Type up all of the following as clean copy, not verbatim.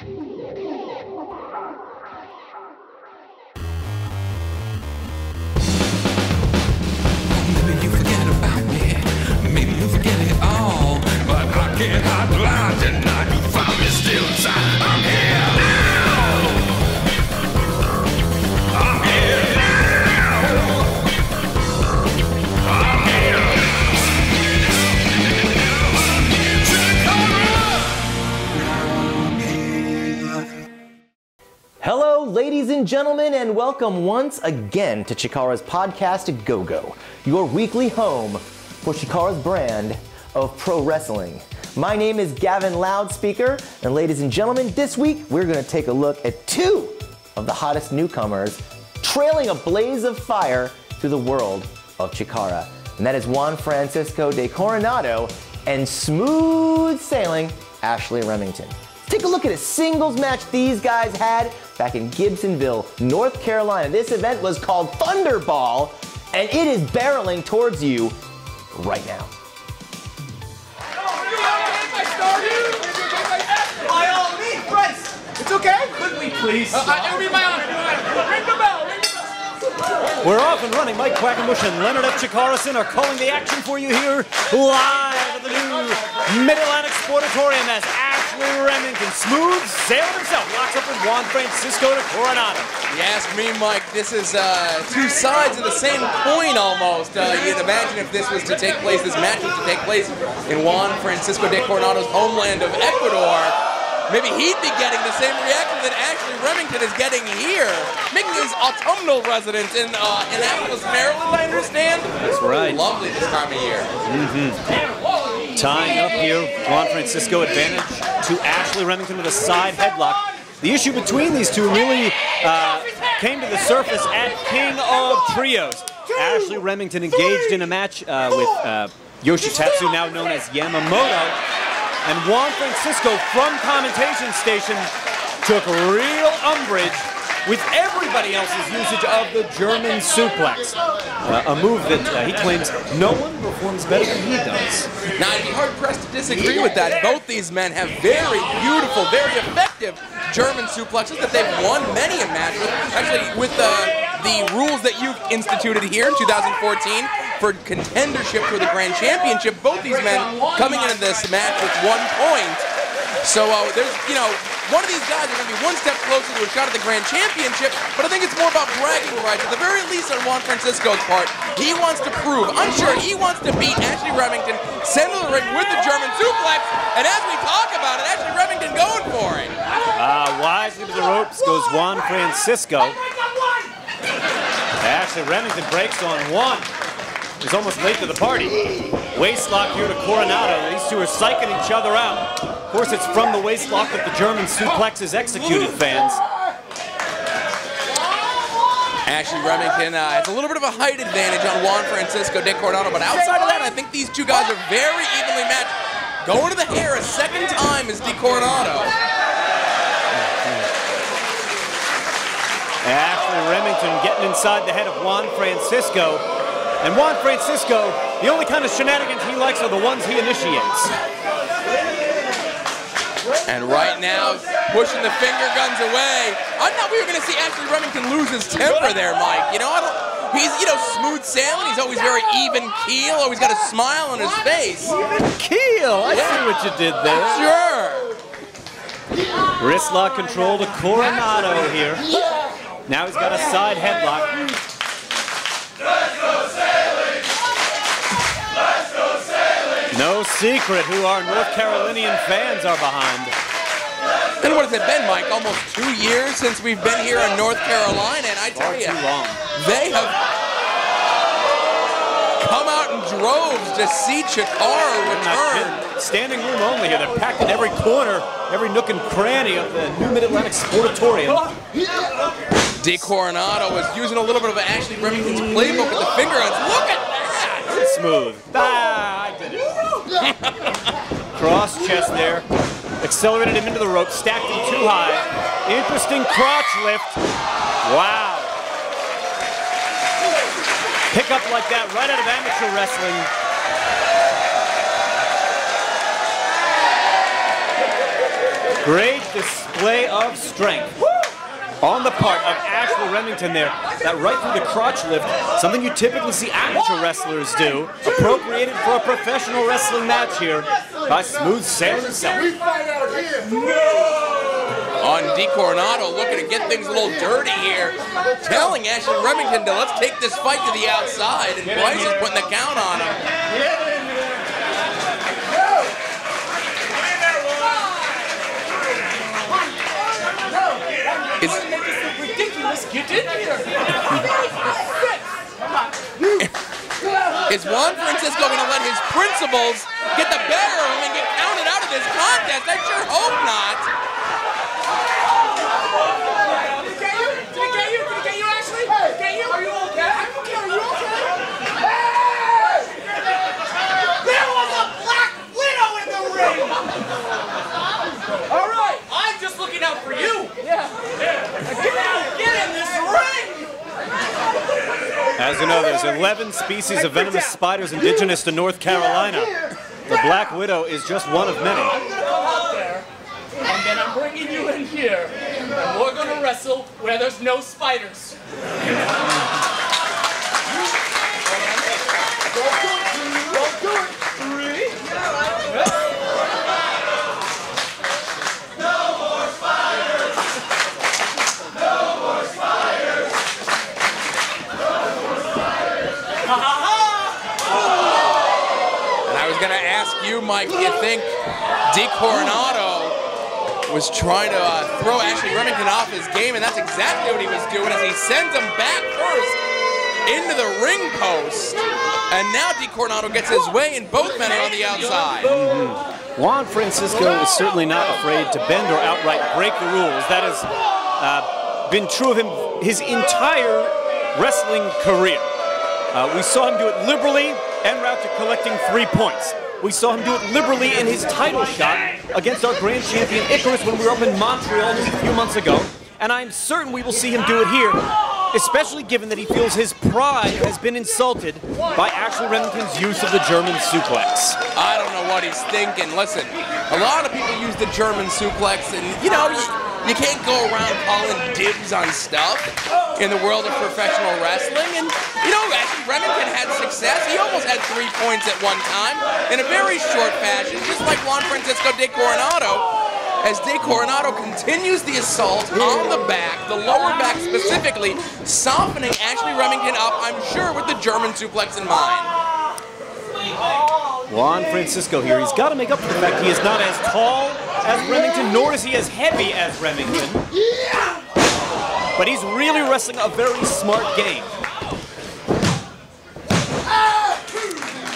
Maybe you forget about me, maybe you forget it all, but I can't hide blind tonight. You find me still inside. I'm here now. I'm here now. I'm here. Hello, ladies and gentlemen, and welcome once again to CHIKARA's Podcast-A-Go-Go, your weekly home for CHIKARA's brand of pro wrestling. My name is Gavin Loudspeaker, and ladies and gentlemen, this week we're going to take a look at two of the hottest newcomers trailing a blaze of fire through the world of CHIKARA, and that is Juan Francisco de Coronado and smooth sailing Ashley Remington. Take a look at a singles match these guys had back in Gibsonville, North Carolina. This event was called Thunderball, and it is barreling towards you right now. By all means, Bryce. It's okay. Could we please? It would be my honor. Ring the bell. Ring the bell. We're off and running. Mike Quackenbush and Leonard F. Chikarason are calling the action for you here live at the new Mid-Atlantic Sportatorium as Ashley Remington, smooth sailing himself, locks up with Juan Francisco de Coronado. You ask me, Mike, this is two sides of the same coin almost. You'd imagine if this was to take place, this match was to take place in Juan Francisco de Coronado's homeland of Ecuador, maybe he'd be getting the same reaction that Ashley Remington is getting here, making his autumnal residence in Annapolis, Maryland, I understand. That's right. Lovely this time of year. Tying up here, Juan Francisco advantage to Ashley Remington with a side headlock. The issue between these two really came to the surface at King of Trios. Ashley Remington engaged in a match with Yoshitatsu, now known as Yamamoto, and Juan Francisco from commentation station took real umbrage with everybody else's usage of the German suplex, a move that he claims no one performs better than he does. Now, I'd be hard-pressed to disagree with that. Both these men have very beautiful, very effective German suplexes that they've won many a match with. Actually, with the rules that you've instituted here in 2014 for contendership for the Grand Championship, both these men coming into this match with 1 point. So there's, one of these guys are going to be one step closer to a shot at the Grand Championship, but I think it's more about bragging rights. At the very least on Juan Francisco's part, he wants to prove, I'm sure he wants to beat Ashley Remington, send to the ring with the German suplex, and as we talk about it, Ashley Remington going for it. Wisely to the ropes goes Juan Francisco. Ashley Remington breaks on one. He's almost late to the party. Waistlock here to Coronado. These two are psyching each other out. Of course, it's from the waistlock that the German suplex is executed, fans. Ashley Remington has a little bit of a height advantage on Juan Francisco de Coronado, but outside of that, I think these two guys are very evenly matched. Going to the hair a second time is de Coronado. Ashley Remington getting inside the head of Juan Francisco. And Juan Francisco, the only kind of shenanigans he likes are the ones he initiates. And right now, pushing the finger guns away. I thought we were going to see Ashley Remington lose his temper there, Mike. He's, smooth sailing. He's always very even keel. Always got a smile on his face. Even keel? I see what you did there. Sure. Wrist lock control to Coronado here. Now he's got a side headlock. Let's go sailing! Let's go sailing! No secret who our North Carolinian fans are behind. And what has it been, Mike? Almost 2 years since we've been here in North Carolina, and I tell you, they have come out in droves to see CHIKARA return. Standing room only here. They're packed in every corner, every nook and cranny of the new Mid-Atlantic Sportatorium. De Coronado was using a little bit of Ashley Remington's playbook with the finger guns. Look at that! Smooth. I did it. Cross chest there. Accelerated him into the rope, stacked him too high. Interesting crotch lift. Wow. Pick up like that right out of amateur wrestling. Great display of strength on the part of Ashley Remington there. That right through the crotch lift, something you typically see amateur wrestlers do, appropriated for a professional wrestling match here by Smooth Sailin himself. On Coronado, looking to get things a little dirty here, telling Ashley Remington to let's take this fight to the outside, and Bryce is putting the count on him. Is Juan Francisco going to let his principles get the better of him and get counted out of this contest? I sure hope not. All right, I'm just looking out for you. Yeah. Get in this ring. As you know, there's 11 species of venomous spiders indigenous to North Carolina. The Black Widow is just one of many. Come out there, and then I'm bringing you in here, and we're gonna wrestle where there's no spiders. Don't do it. 3. You, Mike, do you think Coronado was trying to throw Ashley Remington off his game, and that's exactly what he was doing as he sends him back first into the ring post, and now Coronado gets his way, and both men are on the outside. Juan Francisco is certainly not afraid to bend or outright break the rules. That has been true of him his entire wrestling career. We saw him do it liberally en route to collecting 3 points. We saw him do it liberally in his title shot against our grand champion Icarus when we were up in Montreal just a few months ago. And I'm certain we will see him do it here, especially given that he feels his pride has been insulted by Ashley Remington's use of the German suplex. I don't know what he's thinking. Listen, a lot of people use the German suplex, and you know, you can't go around calling dibs on stuff in the world of professional wrestling. And you know, Ashley Remington had success. He almost had 3 points at one time in a very short fashion, just like Juan Francisco de Coronado. As De Coronado continues the assault on the back, the lower back specifically, softening Ashley Remington up, I'm sure, with the German suplex in mind. Juan Francisco here, he's got to make up for the fact he is not as tall as Remington, nor is he as heavy as Remington. But he's really wrestling a very smart game.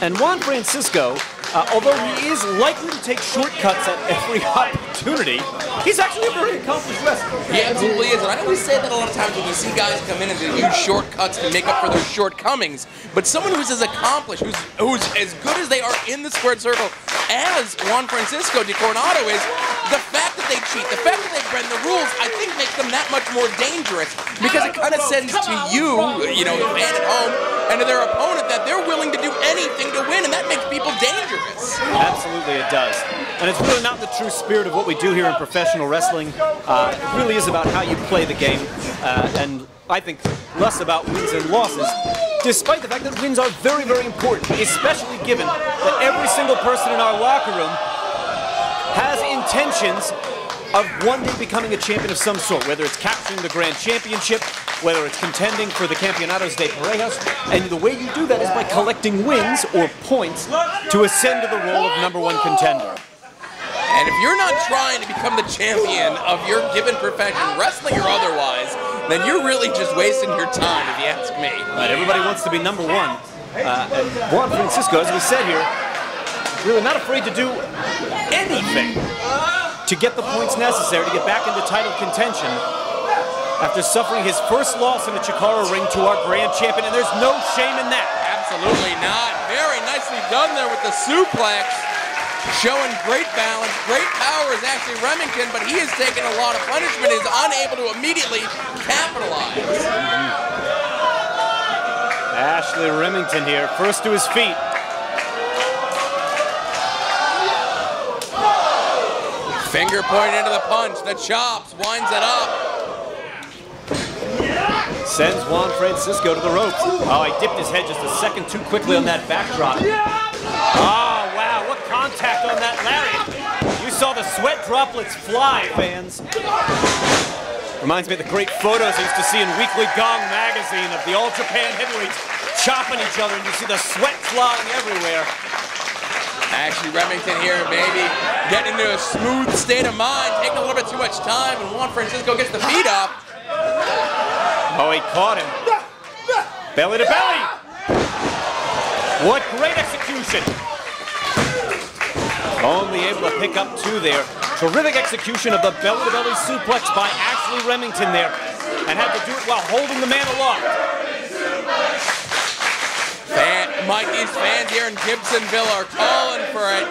And Juan Francisco, although he is likely to take shortcuts at every opportunity, he's actually a very accomplished wrestler. He absolutely is, and I always say that a lot of times when you see guys come in and they use shortcuts to make up for their shortcomings, but someone who's as accomplished, who's as good as they are in the squared circle as Juan Francisco de Coronado is, the fact that they cheat, the fact that they bend the rules, I think makes them that much more dangerous, because it kind of sends to you, you know, the fan at home, and to their opponent that they're willing to do anything to win, and that makes people dangerous. Absolutely it does. And it's really not the true spirit of what we do here in professional wrestling. It really is about how you play the game, and I think less about wins and losses, despite the fact that wins are very, very important, especially given that every single person in our locker room has intentions of one day becoming a champion of some sort, whether it's capturing the grand championship, whether it's contending for the Campeonatos de Parejas, and the way you do that is by collecting wins or points to ascend to the role of #1 contender. And if you're not trying to become the champion of your given profession, wrestling or otherwise, then you're really just wasting your time, if you ask me. Right, everybody wants to be #1. And Juan Francisco, as we said here, really not afraid to do anything to get the points necessary to get back into title contention after suffering his first loss in a CHIKARA ring to our grand champion, and there's no shame in that. Absolutely not. Very nicely done there with the suplex. Showing great balance, great power is Ashley Remington, but he has taken a lot of punishment, is unable to immediately capitalize. Ashley Remington here, first to his feet. Finger pointed into the punch, the chops, winds it up. Sends Juan Francisco to the ropes. Oh, he dipped his head just a second too quickly on that backdrop. Oh, wow, what contact on that lariat. You saw the sweat droplets fly, fans. Reminds me of the great photos I used to see in Weekly Gong magazine of the All Japan heavyweights chopping each other, and you see the sweat flying everywhere. Actually, Remington here maybe getting into a smooth state of mind, taking a little bit too much time, and Juan Francisco gets the feet up. Oh, he caught him. Belly to belly. What great execution. Only able to pick up two there. Terrific execution of the belly-to-belly suplex by Ashley Remington there. And had to do it while holding the man aloft. Mike, these fans here in Gibsonville are calling for it.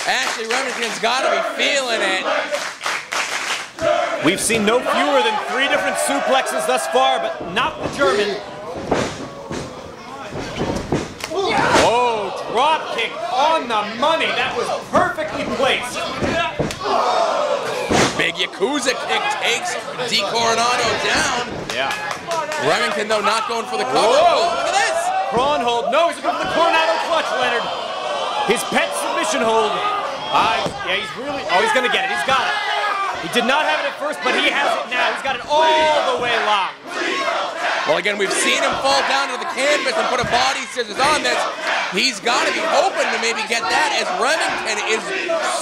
Ashley Remington's got to be feeling it. We've seen no fewer than 3 different suplexes thus far, but not the German. Oh, drop kick on the money. That was perfectly placed. Big Yakuza kick takes Coronado down. Yeah. Remington, though, not going for the cover. Whoa. Look at this. Prawn hold. No, he's going for the Coronado clutch, Leonard. His pet submission hold. Yeah, he's really... Oh, he's going to get it. He's got it. He did not have it at first, but he has it now. He's got it all the way locked. Well, again, we've seen him fall down to the canvas and put a body scissors on this. He's got to be hoping to maybe get that as Remington is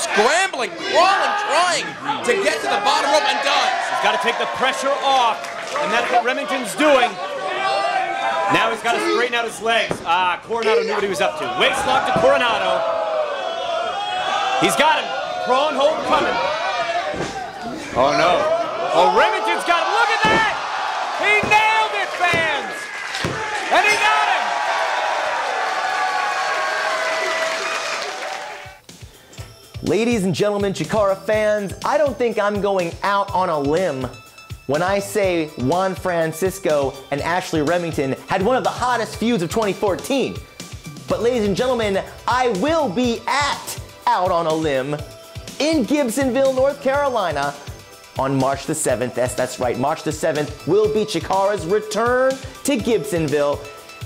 scrambling, crawling, trying to get to the bottom rope and does. He's got to take the pressure off, and that's what Remington's doing. Now he's got to straighten out his legs. Coronado knew what he was up to. Waist lock to Coronado. He's got him. Prawn hold coming. Oh, no. Oh, Remington's got him. Look at that! He nailed it, fans! And he got him! Ladies and gentlemen, Chikara fans, I don't think I'm going out on a limb when I say Juan Francisco and Ashley Remington had one of the hottest feuds of 2014. But ladies and gentlemen, I will be out on a limb in Gibsonville, North Carolina on March the 7th. Yes, that's right. March the 7th will be Chikara's return to Gibsonville.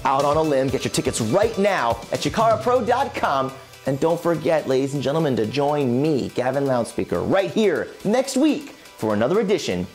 Out on a limb. Get your tickets right now at CHIKARAPro.com. And don't forget, ladies and gentlemen, to join me, Gavin Loudspeaker, right here next week for another edition